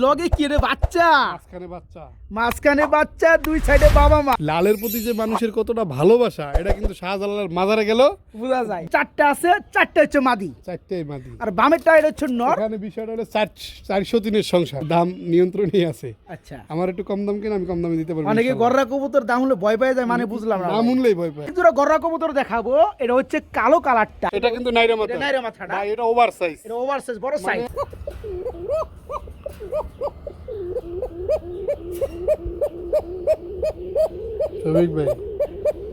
লগে কি রে বাচ্চা, মাঝখানে বাচ্চা, দুই সাইডে বাবা মা। লালের প্রতি যে মানুষের কতটা ভালোবাসা এটা কিন্তু শাহজালালের মাজারে গেল বোঝা যায়। চারটা আছে, চারটা হচ্ছে মাদি, চারটেই মাদি। আর বামেরটা এটা হচ্ছে নর। এখানে বিষয়টা হলো 403-এর সংসার, দাম নিয়ন্ত্রণই আছে। আচ্ছা, আমার একটু কম দাম কিনা আমি কম দামে দিতে পারবো। অনেকে গররা কবুতর দাম হলে ভয় পেয়ে যায়, মানে বুঝলাম না। দাম উনলেই ভয় পায়। কিন্তু গররা কবুতর দেখাবো, এটা হচ্ছে কালো কালারটা। এটা কিন্তু নাইরা মাথা, নাইরা মাথাটা, ভাই এটা ওভার সাইজ, এটা ওভার সাইজ, বড় সাইজ। শফিক ভাই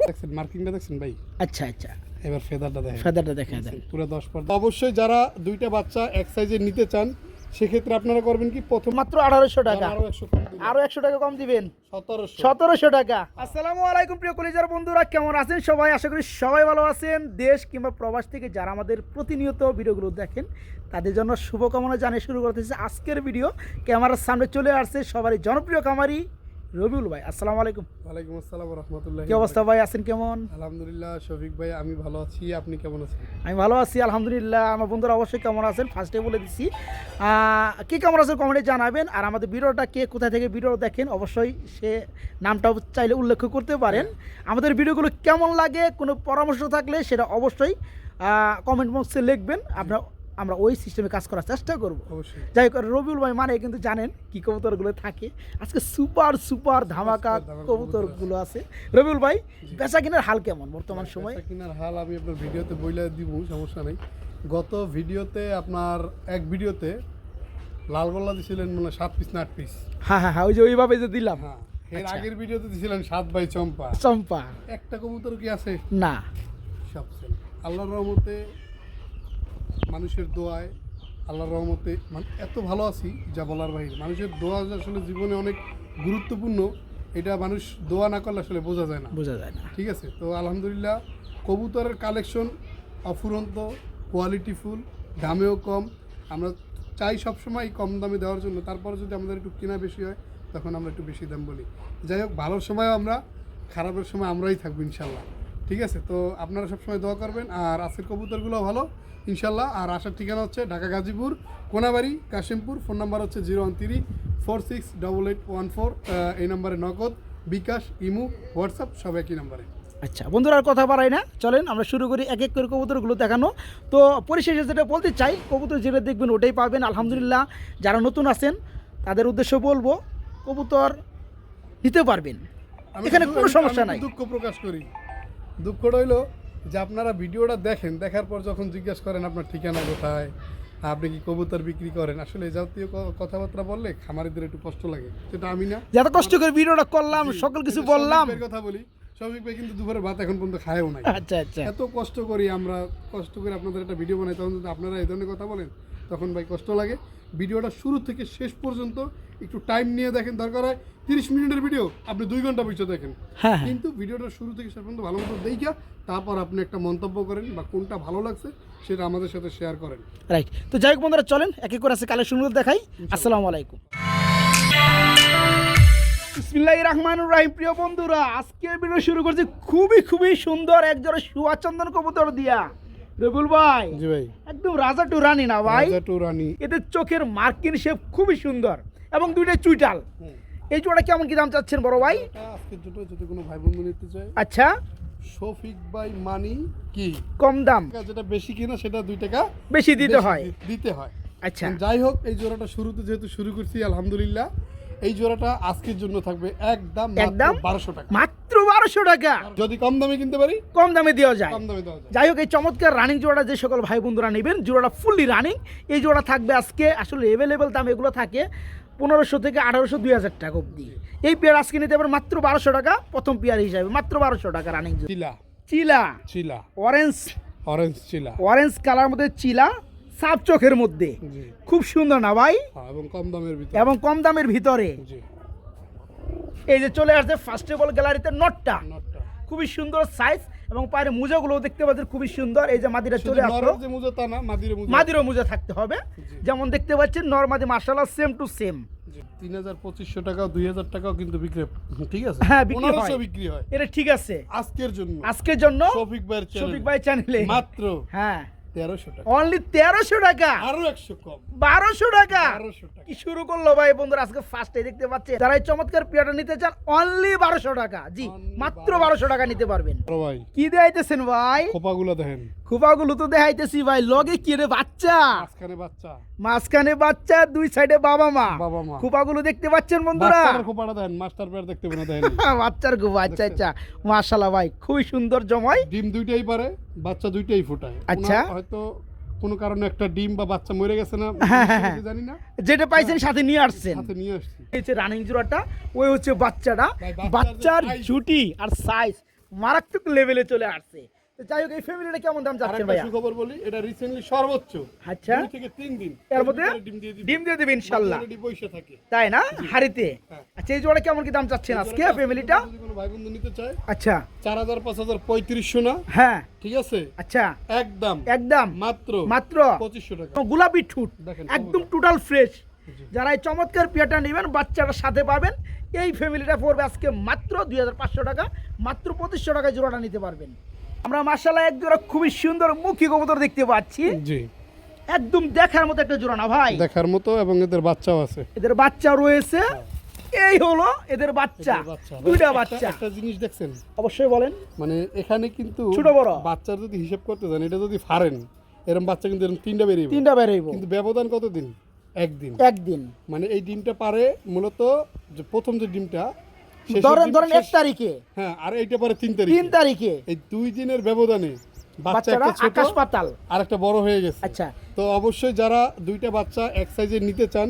দেখছেন মার্কিংটা দেখছেন ভাই? আচ্ছা আচ্ছা, এবার ফেদারটা দেখা দেন পুরো 10 পর। অবশ্যই যারা দুইটা বাচ্চা এক সাইজে নিতে চান সেক্ষেত্রে আপনারা করবেন কি, প্রথম মাত্র 1800 টাকা, আরো 100 টাকা কম দিবেন, 1700 টাকা। আসসালামু আলাইকুম প্রিয় কলিজার বন্ধুরা, কেমন আছেন সবাই? আশা করি সবাই ভালো আছেন। দেশ কিংবা প্রবাস থেকে যারা আমাদের প্রতিনিয়ত ভিডিওগুলো দেখেন তাদের জন্য শুভকামনা জানিয়ে শুরু করতেছি আজকের ভিডিও। ক্যামেরার সামনে চলে আসছে সবারই জনপ্রিয় খামারি রবিউল ভাই। আসসালামু আলাইকুম। ওয়ালাইকুম আসসালাম ওয়া রাহমাতুল্লাহি। কি অবস্থা ভাই, আছেন কেমন? আলহামদুলিল্লাহ শফিক ভাই, আমি ভালো আছি, আপনি কেমন আছেন? আমি ভালো আছি আলহামদুলিল্লাহ। আমার বন্ধুরা অবশ্যই কেমন আছেন ফার্স্টে বলে দিচ্ছি, কি কেমন আছেন কমেন্টে জানাবেন। আর আমাদের ভিডিওটা কে কোথায় থেকে ভিডিও দেখেন অবশ্যই সে নামটাও চাইলে উল্লেখ করতে পারেন। আমাদের ভিডিওগুলো কেমন লাগে, কোনো পরামর্শ থাকলে সেটা অবশ্যই কমেন্ট বক্সে লিখবেন, আমরা ওই সিস্টেমে কাজ করার চেষ্টা করব। যাই হোক, রবিউল ভাই মানে কিন্তু জানেন কি কবুতরগুলো থাকে। আজকে সুপার সুপার ধামাকা কবুতরগুলো আছে। রবিউল ভাই, বেচা কিনার হাল কেমন বর্তমান সময়? বেচা কিনার হাল আমি আপনার ভিডিওতে বইলা দিব, সমস্যা নেই। গত ভিডিওতে আপনার এক ভিডিওতে লালগোল্লা দিছিলেন মানে 7 পিস না 8 পিস। হ্যাঁ হ্যাঁ হ্যাঁ, ওই যে ওইভাবে যে দিলাম। হ্যাঁ, এর আগের ভিডিওতে দিছিলেন 7 বাই চম্পা। একটা কবুতর কি আছে? না, সব সেল। আল্লাহর রহমতে, মানুষের দোয়ায়, আল্লাহর রহমতে মানে এত ভালো আছি যা বলার বাহিরে। মানুষের দোয়া আসলে জীবনে অনেক গুরুত্বপূর্ণ, এটা মানুষ দোয়া না করলে আসলে বোঝা যায় না। ঠিক আছে, তো আলহামদুলিল্লাহ কবুতরের কালেকশন অফুরন্ত, কোয়ালিটিফুল, দামেও কম। আমরা চাই সবসময় কম দামে দেওয়ার জন্য, তারপরে যদি আমাদের একটু কেনা বেশি হয় তখন আমরা একটু বেশি দাম বলি। যাই হোক, ভালোর সময়ও আমরা, খারাপের সময় আমরাই থাকবো ইনশাল্লাহ। ঠিক আছে, তো আপনারা সবসময় দোয়া করবেন। আর আজকের কবুতরগুলো ভালো ইনশাল্লাহ। আর আসার ঠিকানা হচ্ছে ঢাকা গাজীপুর কোনাবাড়ি কাশিমপুর। ফোন নাম্বার হচ্ছে 013468814। এই নাম্বারে নগদ, বিকাশ, ইমু, হোয়াটসঅ্যাপ সব একই নাম্বারে। আচ্ছা বন্ধুরা, আর কথা বাড়াই না, চলেন আমরা শুরু করি এক এক করে কবুতরগুলো দেখানো। তো পরিশেষে যেটা বলতে চাই, কবুতর যেটা দেখবেন ওটাই পাবেন আলহামদুলিল্লাহ। যারা নতুন আছেন তাদের উদ্দেশ্য বলবো, কবুতর নিতে পারবেন, এখানে কোনো সমস্যা নাই। দুঃখ প্রকাশ করি, দুঃখটা হইলো যে আপনারা ভিডিওটা দেখেন, দেখার পর যখন জিজ্ঞেস করেন আপনার ঠিকানা কোথায়, আপনি কি কবুতর বিক্রি করেন, আসলে এই জাতীয় কথাবার্তা বললে খামারিদের একটু কষ্ট লাগে। সেটা আমি না, যত কষ্ট করে ভিডিওটা করলাম, সকল কিছু বললাম। কথা বলি, শফিক ভাই কিন্তু দুপুরের ভাত এখন পর্যন্ত খায়ও নাই। আচ্ছা আচ্ছা, এত কষ্ট করি আমরা, কষ্ট করে আপনাদের একটা ভিডিও বানাই, তখন যদি আপনারা এই ধরনের কথা বলেন তখন ভাই কষ্ট লাগে। ভিডিওটা শুরু থেকে শেষ পর্যন্ত একটু টাইম নিয়ে দেখেন, দরকার হয় 30 মিনিটের ভিডিও আপনি 2 ঘন্টা বসে দেখেন, কিন্তু ভিডিওটা শুরু থেকে শেষ পর্যন্ত ভালো মতো দেখিয়া তারপর আপনি একটা মন্তব্য করেন বা কোনটা ভালো লাগছে সেটা আমাদের সাথে শেয়ার করেন। রাইট, তো যাই হোক বন্ধুরা, চলেন এক এক করে আছে কালেকশনগুলো দেখাই। আসসালামু আলাইকুম। বিসমিল্লাহির রহমানির রহিম। প্রিয় বন্ধুরা, আজকের ভিডিও শুরু করছি খুবই সুন্দর একজোড়া শুয়া চন্দন কবুতর দিয়া। রবিউল ভাই, জি ভাই, একদম রাজা টু রানী না ভাই? রাজা টু রানী। এদের চোখের মার্কিন শেপ খুবই সুন্দর এবং দুইটা চুইটাল। এই জোড়া কেমন কি দাম চাচ্ছেন বড় ভাই? আজকের জন্য যদি কোনো ভাই বন্ধু নিতে চায়, আচ্ছা, শফিক ভাই মানি কি কম দাম, যেটা বেশি কিনা সেটা 2 টাকা বেশি দিতে হয়। আচ্ছা, যাই হোক, এই জোড়াটা শুরুতে যেহেতু শুরু করছি আলহামদুলিল্লাহ, এই জোড়াটা আজকের জন্য থাকবে একদম 1200 টাকা, মাত্র 1200 টাকা। যদি কম দামে কিনতে পারি কম দামে দেওয়া যায়। যাই হোক, এই চমৎকার রানিং জোড়াটা যে সকল ভাই বন্ধুরা নেবেন, জোড়াটা ফুললি রানিং। এই জোড়া থাকবে আজকে, আসলে এভেলেবেল দাম এগুলো থাকে 1500 থেকে 1800 2000 টাকা অবধি। এই পেয়ার আজকে নিতে পারেন মাত্র 1200 টাকা, প্রথম পেয়ার হিসাবে মাত্র 1200 টাকা রানিং। চিলা অরেঞ্জ কালার মধ্যে চিলা, সাপ চোখের মধ্যে, খুব সুন্দর না ভাই? এবং কম দামের ভিতরে। এই যে চলে আসছে ফার্স্ট অফ অল গ্যালারিতে নটটা, খুবই সুন্দর সাইজ এবং পায়ের মোজাগুলো দেখতে পাচ্ছেন খুবই সুন্দর। এই যে মাদিরা চলে আসলো, মাদিরও মোজা থাকতে হবে, যেমন দেখতে পাচ্ছেন নরমাদি মাশাআল্লাহ সেম টু সেম। 3200 টাকা 2000 টাকাও কিন্তু বিক্রি, ঠিক আছে? হ্যাঁ, 1500 বিক্রি হয়। এটা ঠিক আছে আজকের জন্য শফিক ভাই চ্যানেলে মাত্র হ্যাঁ 1300 টাকা। অনলি 1300 টাকা, আরো 100 কম, 1200 টাকা। 1200 টাকা। কি শুরু করলো ভাই বন্ধুরা, আজকে ফার্স্টে দেখতে পাচ্ছেন যারা এই চমৎকার পেয়ারটা নিতে চান অনলি 1200 টাকা। জি, Only মাত্র 1200 টাকা নিতে পারবেন। বড় ভাই কি দেখাইতেছেন ভাই? খোপাগুলো দেখেন, খুবাগুলো তো দেখাইতেছি ভাই, লগে কি রে বাচ্চা, মাঝখানে বাচ্চা, মাঝখানে বাচ্চা, দুই সাইডে বাবা মা। বাবা মা। খুবাগুলো দেখতে পাচ্ছেন বন্ধুরা, বাচ্চার খোপাটা দেখেন, মাস্টার পেয়ার দেখতে পারেন দেখেন। বাচ্চার খুব আচ্ছা আচ্ছা, মাশাআল্লাহ ভাই খুবই সুন্দর জমাই। ডিম দুইটাই পারে, বাচ্চা দুইটাই ফোটায়। আচ্ছা। ওনার হয়তো কোনো কারণে একটা ডিম বা বাচ্চা মরে গেছে না, জানি না, যেটা পাইছেন সাথে নিয়ে আসছেন। সাথে নিয়ে আসছি। এই হচ্ছে রানিং জোড়াটা, ওই হচ্ছে বাচ্চাটা। ভাই, বাচ্চার বাচ্চার যে size- জুটি আর সাইজ মারাত্মক লেভেলে চলে আসছে। তো যাই হোক, এই ফ্যামিলিটা কেমন দাম যাচ্ছেন আরেকটা ভাইয়া? সুখবর বলি, এটা রিসেন্টলি সর্বোচ্চ আচ্ছা, 2 থেকে 3 দিন এর মধ্যে ডিম দিয়ে দিবে, ডিম দিয়ে দেবেন ইনশাল্লাহ, অলরেডি বসে থাকে। তাই না? হাড়িতে। হ্যাঁ। আচ্ছা, এই জোড়া কেমন কি দাম চাচ্ছেন আজকে ফ্যামিলিটা? যদি কোনো ভাই বন্ধু নিতে চায়, আচ্ছা 4000 5000 3500 না, হ্যাঁ, ঠিক আছে, আচ্ছা একদম একদম মাত্র মাত্র 2500 টাকা। গোলাপি ঠুট, দেখেন, একদম টোটাল ফ্রেশ। জি। যারা এই চমৎকার পেয়ারটা নেবেন বাচ্চাটার সাথে পাবেন, এই ফ্যামিলিটা পড়বে আজকে মাত্র 2500 টাকা, মাত্র 2500 টাকায় জোড়াটা নিতে পারবেন। আমরা মাশাআল্লাহ এক জোড়া খুবই সুন্দর মুখী কবুতর দেখতে পাচ্ছি, জি, একদম দেখার মতো একটা জোড়া না ভাই? দেখার মতো, এবং এদের বাচ্চাও আছে। এদের বাচ্চা রয়েছে, এই হলো এদের বাচ্চা, এদের বাচ্চা। দুইটা একটা- বাচ্চা। একটা জিনিস দেখছেন, অবশ্যই বলেন। মানে এখানে কিন্তু ছোট বড়। বাচ্চার যদি হিসাব করতে যান, এটা যদি ফারেন, এরকম বাচ্চা কিন্তু এরকম 3টা বেরিয়ে যাবে। তিনটা বেরোইব কিন্তু ব্যবধান কতদিন? একদিন। একদিন। মানে এই ডিমটা পারে মূলত যে প্রথম যে ডিমটা, শেষের ধরেন ডিম ধরেন শেষ- 1 তারিখে, হ্যাঁ, আর এইটা পারে 3 3 তারিখে। তারিখে এই 2 দিনের ব্যবধানে বাচ্চা বাচ্চারা একটা ছোট আকাশ পাতাল। আর একটা বড় হয়ে গেছে। আচ্ছা, তো অবশ্যই যারা দুইটা বাচ্চা এক সাইজে নিতে চান,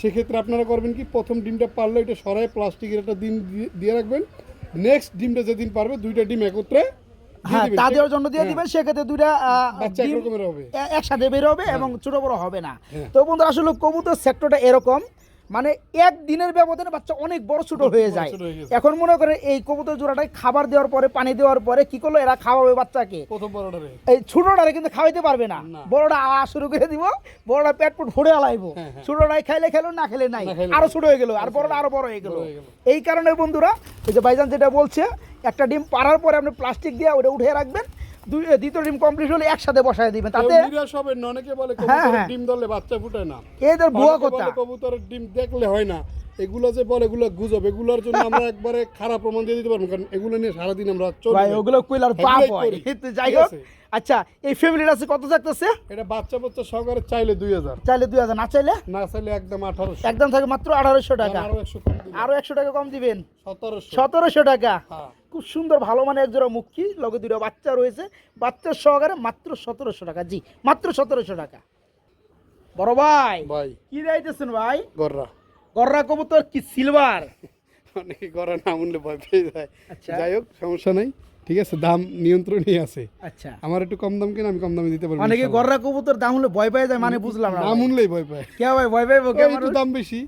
সেক্ষেত্রে আপনারা করবেন কি, প্রথম ডিমটা পারলে এটা সরাই প্লাস্টিকের একটা দিন দিয়ে রাখবেন। নেক্সট ডিমটা যেদিন পারবে, দুইটা ডিম একত্রে দিয়ে হ্যাঁ দিবেন। তাদের জন্য দিয়ে হ্যাঁ, দিবেন, সেক্ষেত্রে দুইটা বাচ্চা ডিম একরকমের হবে। একসাথে বের হবে এবং ছোট বড় হবে না। হ্যাঁ। তো বন্ধুরা আসলে কবুতর সেক্টরটা এরকম, মানে একদিনের ব্যবধানে বাচ্চা অনেক বড় ছোট হয়ে যায়। ছোট হয়ে গেছে। এখন মনে করেন এই কবুতর জোড়াটায় খাবার দেওয়ার পরে, পানি দেওয়ার পরে কি করলো, এরা খাওয়াবে বাচ্চাকে, প্রথম বড়টারে। এই ছোটটারে কিন্তু খাওয়াইতে পারবে না, না। বড়টা শুরু করে দিব, বড়টা পেট পুট ভরে আলাইবো, হ্যাঁ, হ্যাঁ। ছোটটাই খাইলে খেলো, না খেলে নাই, না খেলে আরো নাই। ছোট হয়ে গেল, আর বড়টা আরো বড় হয়ে গেল। বড় হয়ে গেল। এই কারণে বন্ধুরা, এই যে ভাইজান যেটা বলছে, একটা ডিম পাড়ার পরে আপনি প্লাস্টিক দিয়ে ওটা উঠে রাখবেন, দ্বিতীয় ডিম কমপ্লিট হলে একসাথে বসায় দিবেন, তাতে কেউ নিরাশ হবেন না। অনেকে বলে হ্যাঁ, কবুতরের হ্যাঁ। ডিম ধরলে বাচ্চা ফুটায় না। এদের ভুয়া অনেকে কথা। বলে কবুতরের ডিম দেখলে হয় না। এগুলো যে বলে, এগুলো গুজব। এগুলোর জন্য আমরা একবারে খারাপ প্রমাণ দিয়ে দিতে পারবো, কারণ এগুলো নিয়ে সারাদিন আমরা চলি। ভাই ওগুলো কইলার পাপ এগুলোই হয়। করি। তো যাই ঠিক হোক, আছে? আচ্ছা এই ফ্যামিলির আছে কত থাকতেছে? এটা বাচ্চা বাচ্চা সহকারে চাইলে 2000, চাইলে 2000, না চাইলে না চাইলে একদম 1800, একদম থাকে মাত্র 1800 টাকা। আরো 100 কম দিলে আরো 100 টাকা কম দিবেন, 1700। 1700 টাকা। হ্যাঁ, খুব সুন্দর ভালো মানে এক জোড়া মুখী, লগে দুটো বাচ্চা রয়েছে, বাচ্চা সহকারে মাত্র 1700 টাকা। জি, মাত্র 1700 টাকা। বড় ভাই ভাই কি দিতেছেন ভাই? গররা। গররা কবুতর কি সিলভার? অনেকে গররা না উনলে ভয় পেয়ে যায়। আচ্ছা। যাই হোক, সমস্যা নাই, ঠিক আছে, দাম নিয়ন্ত্রণই আছে। আচ্ছা, আমার একটু কম দাম কিনা, আমি কম দামে দিতে পারবো। অনেকে ইনশাআল্লাহ। গররা কবুতর দাম হলে ভয় পেয়ে যায়, মানে বুঝলাম না দাম ভাই। উনলেই ভয় পায়। কে ভাই ভয় পাইবো কে? একটু দাম বেশি।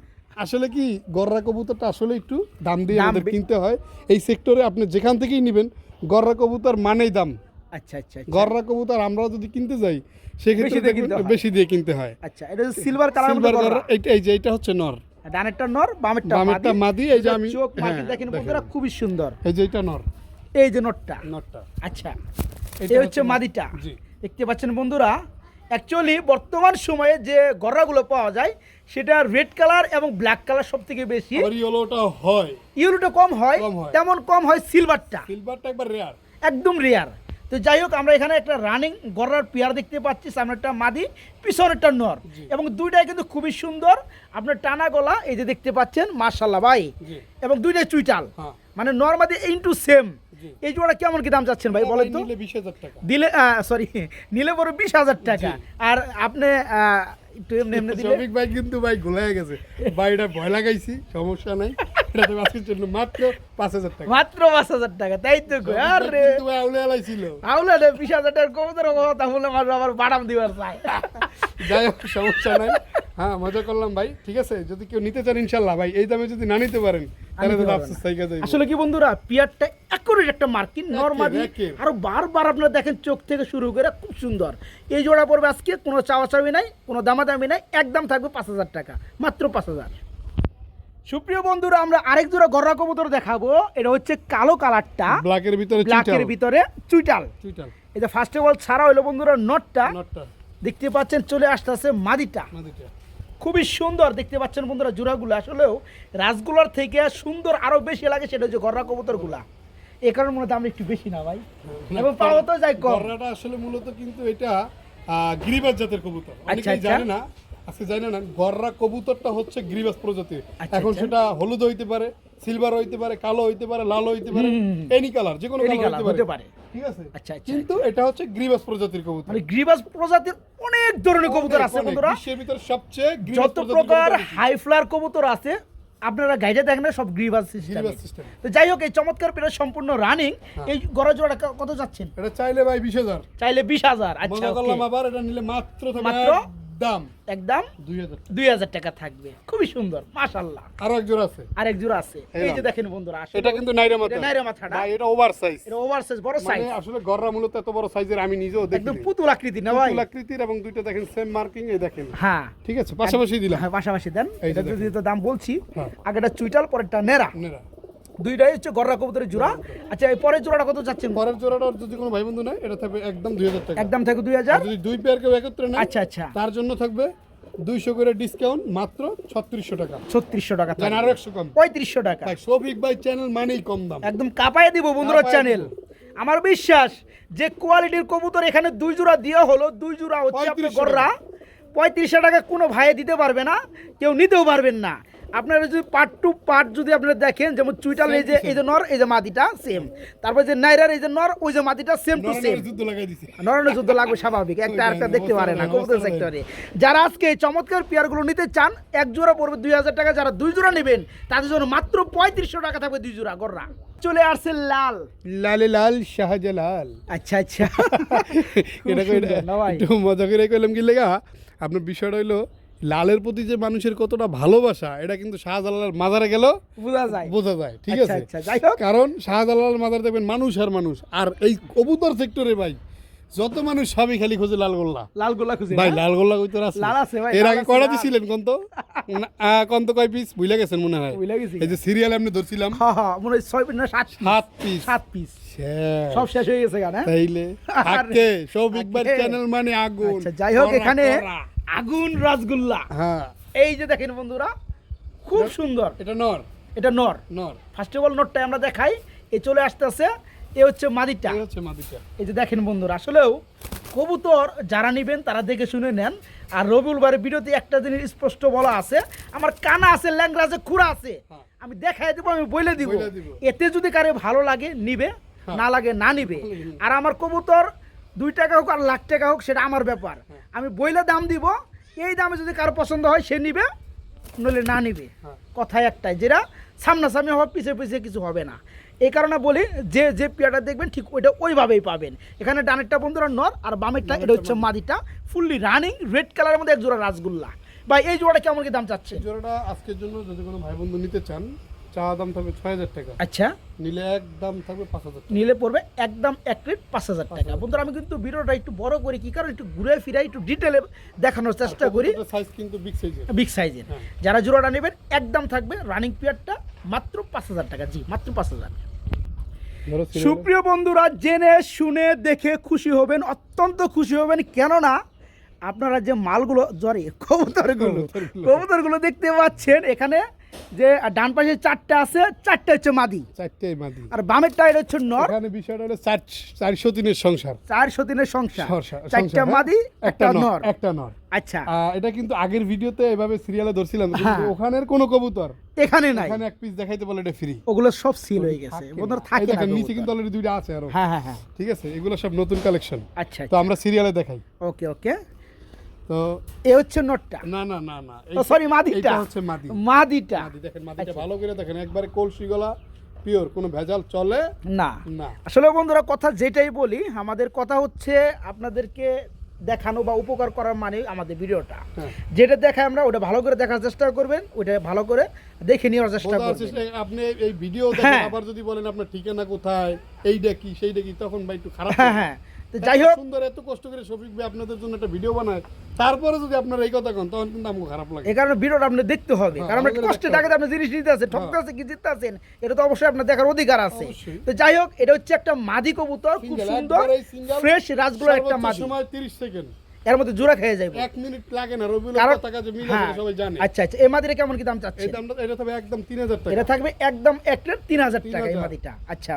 আসলে কি, গররা কবুতরটা আসলে একটু দাম দিয়ে দাম আমাদের কিনতে হয়। এই সেক্টরে আপনি যেখান থেকেই নেবেন, গররা কবুতর মানেই দাম। আচ্ছা আচ্ছা, গররা কবুতর আমরা যদি কিনতে যাই, সেক্ষেত্রে বেশি দিয়ে কিনতে দেখবেন হয়। বেশি দিয়ে কিনতে হয়। আচ্ছা, এটা সিলভার কালার সিলভার গররা, এই যে এটা হচ্ছে নর, ডানেরটা নর, বামেরটা বামেরটা মাদি। মাদি। এই যে আমি চোখ মার্কিং হ্যাঁ, দেখেন দেখেন। বন্ধুরা, খুবই সুন্দর। এই যে এটা নর, এই যে নটটা, নরটা। আচ্ছা এটা এই হচ্ছে মাদিটা। জি। দেখতে পাচ্ছেন বন্ধুরা, অ্যাকচুয়ালি বর্তমান সময়ে যে গররাগুলো পাওয়া যায়, সেটা রেড কালার এবং ব্ল্যাক কালার সব থেকে বেশি। আবার ইয়েলোটা হয়, ইউরোটা কম হয়, কম হয়। তেমন কম হয় সিলভারটা, সিলভারটা একবার রেয়ার। একদম রেয়ার। তো যাই হোক, আমরা এখানে একটা রানিং গররার পেয়ার দেখতে পাচ্ছি, সামনেরটা মাদি, পিছনেরটা নর, জি। এবং দুইটাই কিন্তু খুবই সুন্দর। আপনার টানা গলা এই যে দেখতে পাচ্ছেন, মাশাআল্লাহ ভাই, জি। এবং দুইটাই চুইটাল, হ্যাঁ, মানে নর মাদি ইনটু সেম। জি। এই জোড়া কেমন কি দাম চাচ্ছেন ভাই বলেন তো? নিলে 20000 টাকা। দিলে সরি, নিলে বড় 20,000 টাকা। আর আপনি একটু এমনি এমনি দিলে শফিক ভাই কিন্তু ভাই গোলায় গেছে ভাই, এটা ভয় লাগাইছি, সমস্যা নাই। এটা তো আজকের জন্য মাত্র 5000 টাকা। মাত্র 5,000 টাকা, তাই তো কই। শফিক ভাই আরে কিন্তু ভাই আউলে আলাইছিল। আউলা রে 20,000 টাকার কবুতর কথা বলে মাত্র আবার বাদাম দিবার চাই। যাই হোক, সমস্যা নাই। হ্যাঁ, মজা করলাম ভাই, ঠিক আছে। যদি কেউ নিতে চান, ইনশাল্লাহ ভাই, এই দামে যদি না নিতে পারেন, তাহলে তো আফসোস থাইকা যাইবো। আসলে কি বন্ধুরা, পিয়ারটা একুরেট একটা মার্কিন নরমাদি, একের। আরো বারবার আপনারা দেখেন চোখ থেকে শুরু করে খুব সুন্দর। এই জোড়া পড়বে আজকে কোনো চাওয়াচাওয়ি নাই, কোনো দামাদামি নাই, একদম থাকবে 5,000 টাকা, মাত্র 5,000। সুপ্রিয় বন্ধুরা, আমরা আরেক জোড়া গররা কবুতর দেখাবো। এটা হচ্ছে কালো কালারটা, ব্ল্যাকের ভিতরে ব্ল্যাকের ভিতরে চুইটাল। চুইটাল এই যে ফার্স্ট অফ অল ছাড়া হইলো বন্ধুরা নটটা, নটটা দেখতে পাচ্ছেন চলে আসতেছে মাদিটা। মাদিটা খুবই সুন্দর দেখতে পাচ্ছেন বন্ধুরা জোড়াগুলো, আসলেও রাজগুলার থেকে সুন্দর আরো বেশি লাগে, সেটা হচ্ছে গররা কবুতরগুলা। এই কারণে মনে হয় দাম একটু বেশি না ভাই, এবং পাওয়া তো যায় কম। গররাটা আসলে মূলত কিন্তু এটা গিরিবাজ জাতের কবুতর, আচ্ছা, অনেকেই আচ্ছা। জানে না, আজকে জানে না। গররা কবুতরটা হচ্ছে গিরিবাজ প্রজাতির। আচ্ছা, এখন আচ্ছা। সেটা হলুদ হইতে পারে, সিলভার হইতে পারে, কালো হইতে পারে, লাল হইতে পারে, এনি কালার, যে কোনো এনি কালার কালার হইতে হতে পারে, পারে। ঠিক আছে। আচ্ছা, আচ্ছা, কিন্তু এটা হচ্ছে গ্রিবাস প্রজাতির কবুতর। মানে গ্রিবাস প্রজাতির অনেক ধরনের কবুতর আছে অনেক, বন্ধুরা। বিশ্বের ভিতর সবচেয়ে গ্রিবাস যত প্রজাতির প্রকার কবুতর বেশি। হাই ফ্লার কবুতর আছে আপনারা গাইডে দেখেন না, সব গ্রিবাস সিস্টেম। গ্রিবাস system। তো যাই হোক, এই চমৎকার পেটা সম্পূর্ণ রানিং। হ্যাঁ। এই গড়া জোড়াটা কত যাচ্ছেন? এটা চাইলে ভাই 20,000, চাইলে 20,000। আচ্ছা, মজা ওকে। করলাম। আবার এটা নিলে মাত্র থাকবে মাত্র? দাম একদম 2000। 2000 টাকা থাকবে। খুবই সুন্দর, মাশাআল্লাহ। আরো এক জোড়া আছে, আরেক জোড়া আছে, এই এই নাও। যে দেখেন বন্ধুরা, আসলে এটা কিন্তু নাইরা মাথা, এটা নাইরা মাথাটা। ভাই এটা ওভার সাইজ, এটা ওভার সাইজ, বড় সাইজ, মানে আসলে গররা মূলত এত বড় সাইজের আমি নিজেও একদম দেখি। পুতুল আকৃতি না ভাই? আকৃতির, এবং দুইটা দেখেন সেম মার্কিং, এই দেখেন। হ্যাঁ, ঠিক আছে, পাশাপাশি দিলাম। হ্যাঁ, পাশাপাশি দেন। এই যে এটা দেখেন। যদি তো দাম বলছি, হ্যাঁ। আগেটা চুইটাল, পরেরটা নেরা, নেরা। দুইটাই হচ্ছে গররা কবুতরের জোড়া। আচ্ছা, এই পরের জোড়াটা কত যাচ্ছেন? পরের জোড়াটা যদি কোনো ভাই বন্ধু নেয়, এটা থাকবে একদম 2000 টাকা। একদম থেকে আর 2000। যদি দুই পেয়ার কেউ একত্রে নেয়, আচ্ছা, আচ্ছা, তার জন্য থাকবে 200 করে ডিসকাউন্ট, মাত্র 3600 টাকা। 3600 টাকা জান থাকবে। আরো 100 কম। 3500 টাকা। ভাই শফিক ভাই চ্যানেল মানেই কম দাম। একদম কাপায় দিব বন্ধুরা কাঁপায় চ্যানেল। দিব। আমার বিশ্বাস যে কোয়ালিটির কবুতর এখানে দুই জোড়া দেওয়া হলো, দুই জোড়া হচ্ছে আপনার 3500 গররা। 3500 টাকা কোনো ভাইয়ে দিতে পারবে না, কেউ নিতেও পারবেন না। আপনারা যদি পার্ট টু পার্ট যদি আপনারা দেখেন, যেমন চুইটাল এই যে নর, এই যে মাদিটা সেম, তারপর যে নাইরার এই যে নর, ওই যে মাদিটা সেম টু সেম। যুদ্ধ লাগাই দিছি। নরনের যুদ্ধ লাগবে স্বাভাবিক, একটা আরেকটা দেখতে পারে না কবুতর সেক্টরে। যারা আজকে এই চমৎকার পেয়ারগুলো নিতে চান, এক জোড়া পড়বে 2000 টাকা। যারা দুই জোড়া নেবেন তাদের জন্য মাত্র 3500 টাকা থাকবে দুই জোড়া গররা। চলে আসছে লাল। লালে লাল শাহজালাল। আচ্ছা, আচ্ছা, এটা খুব সুন্দর না ভাই? একটু মজা করে কইলাম কি লেগা, আপনার বিষয়টা হইলো লালের প্রতি যে মানুষের কতটা ভালোবাসা, এটা কিন্তু শাহজালালের মাজারে গেল বোঝা যায়। বোঝা যায়। ঠিক আচ্ছা, আছে, আচ্ছা, যাই হোক। কারণ শাহজালালের মাজার দেখবেন মানুষ আর মানুষ, আর এই কবুতর সেক্টরে ভাই যত মানুষ সবই খালি খোঁজে লাল গোল্লা। লাল গোলা খুঁজে ভাই না? লাল গোল্লা কইতে আছে, লাল আছে ভাই, এর লাল আগে আছে, কয়টা লাল। দিছিলেন কোন তো? কোন তো কয় পিস ভুলে গেছেন মনে হয়? ভুলে গেছি। এই যে সিরিয়াল আপনি ধরছিলাম হ্যাঁ, হ্যাঁ, মনে হয় 6 না 7 পিস। 7 পিস শেষ। সব শেষ হয়ে গেছে গান। তাইলে থাকে শৌভিক ভাই থাকে। চ্যানেল মানে আগুন। আচ্ছা, যাই হোক, করা, এখানে করা। আগুন রাসগোল্লা। হ্যাঁ, এই যে দেখেন বন্ধুরা, খুব সুন্দর। এটা নর, এটা নর। নর। ফার্স্ট অফ অল নরটা আমরা দেখাই। এই চলে আসতেছে, এ হচ্ছে মাদিটা। এই হচ্ছে মাদিটা। এই যে দেখেন বন্ধুরা, আসলেও কবুতর যারা নেবেন তারা দেখে শুনে নেন। আর রবিউল ভাইয়ের ভিডিওতে একটা জিনিস স্পষ্ট বলা আছে, আমার কানা আছে, ল্যাংরা আছে, খুঁড়া আছে, হ্যাঁ। আমি দেখাই দেবো, আমি বলে দিব। বইলে দিব। এতে যদি কারে ভালো লাগে নিবে, হ্যাঁ। না লাগে না নিবে। আর আমার কবুতর 2 টাকা হোক আর লাখ টাকা হোক, সেটা আমার ব্যাপার। আমি বইলে দাম দিব, এই দামে যদি কারো পছন্দ হয় সে নিবে, নইলে না নিবে। হ্যাঁ। কথাই একটাই, যেটা সামনাসামনি হবে, পিছিয়ে পিছিয়ে কিছু হবে না। এই কারণে বলি, যে যে পেয়ারটা দেখবেন ঠিক ওইটা ওইভাবেই পাবেন। এখানে ডানেরটা বন্ধুরা নর, আর বামেরটা এটা হচ্ছে মাদিটা, ফুললি রানিং রেড কালারের মধ্যে এক জোড়া রাসগোল্লা। ভাই এই জোড়াটা কেমন কি দাম চাচ্ছে? এই জোড়াটা আজকের জন্য যদি কোনো ভাই বন্ধু নিতে চান, চা দাম থাকবে 6000 টাকা, আচ্ছা, নিলে একদম থাকবে 5000 টাকা। নিলে পড়বে একদম এক প্লেট 5000 টাকা। বন্ধুরা, আমি কিন্তু ভিডিওটা একটু বড় করি, কি কারণ একটু ঘুরে ফিরে একটু ডিটেলে দেখানোর চেষ্টা করি, সাইজ কিন্তু বিগ সাইজের। বিগ সাইজের। হ্যাঁ। যারা জোড়াটা নেবেন একদম থাকবে রানিং পেয়ারটা মাত্র 5000 টাকা। জি, মাত্র 5000। ধরো serial- সুপ্রিয় বন্ধুরা, জেনে শুনে দেখে খুশি হবেন, অত্যন্ত খুশি হবেন। কেননা আপনারা যে মালগুলো কবুতরগুলো দেখতে পাচ্ছেন, এখানে যে ডান পাশে 4টা আছে, 4টা হচ্ছে মাদি, চারটেই মাদি। আর বামেরটা এটা হচ্ছে নর। এখানে বিষয়টা হলো 403 এর সংসার। 400 দিনের সংসার, সংসার, 4টা হ্যাঁ। মাদি, একটা নর। একটা নর। আচ্ছা, এটা কিন্তু আগের ভিডিওতে এভাবে সিরিয়ালে ধরছিলাম, কিন্তু হ্যাঁ। ওখানের কোনো কবুতর এখানে নাই, এখানে এক পিস দেখাইতে বলে এটা ফ্রি। ওগুলো সব সিল হয়ে গেছে বন্ধুরা, এই থাকে না দেখেন নিচে কবুতর। কিন্তু অলরেডি দুইটা আছে আরো। হ্যাঁ, হ্যাঁ, হ্যাঁ, ঠিক আছে, এগুলো সব নতুন কালেকশন। আচ্ছা, তো আমরা সিরিয়ালে দেখাই। ওকে, ওকে। তো এ হচ্ছে নটটা, না না না না, সরি মাদিটা, এটা হচ্ছে মাদি। মাদিটা। মাদি দেখেন, মাদিটা আচ্ছা। ভালো করে দেখেন, একবারে কলসি গলা পিওর, কোনো ভেজাল চলে না। না। আসলে বন্ধুরা, কথা যেটাই বলি, আমাদের কথা হচ্ছে আপনাদেরকে দেখানো বা উপকার করার মানে আমাদের ভিডিওটা হ্যাঁ। যেটা দেখায় আমরা ওটা ভালো করে দেখার চেষ্টা করবেন, ওটা ভালো করে দেখে নেওয়ার চেষ্টা বোঝার করবেন। চেষ্টা- আপনি এই ভিডিও দেখেন, হ্যাঁ। আবার যদি বলেন আপনার ঠিকানা কোথায়, এইটা কি সেইটা কি, তখন ভাই একটু খারাপ হ্যাঁ, লাগে। হ্যাঁ। তো তো যাই হোক সুন্দর এত কষ্ট করে শফিক ভাই আপনাদের জন্য একটা ভিডিও বানায়, তারপরে যদি আপনারা এই কথা কন তখন কিন্তু আমাকে খারাপ লাগে। এই কারণে ভিডিওটা আপনি দেখতে হবে, হ্যাঁ, কারণ আপনি আমাদের কষ্টে দেখতে টাকাতে আপনি জিনিস নিতে আছেন, ঠকতে আছে কি জিততে আছেন, এটা তো অবশ্যই আপনার দেখার অধিকার আছে। অবশ্যই। তো যাই হোক, এটা হচ্ছে একটা মাদি কবুতর, খুব Single, সুন্দর একবারে single, ফ্রেশ রাজগুলো একটা সর্বোচ্চ মাদি, সময় 30 সেকেন্ড, এর মধ্যে জোড়া খেয়ে যাবে 1 মিনিট লাগে না। রবিউলের কারণ পতাকা যে মিল হ্যাঁ আছে সবাই জানে। আচ্ছা আচ্ছা, এই মাদিটা কেমন কি দাম এই চাচ্ছেন? দামটা এটা তবে একদম 3000 টাকা। এটা থাকবে একদম এক প্লেট 3000 টাকা এই 3000 মাদিটা। আচ্ছা,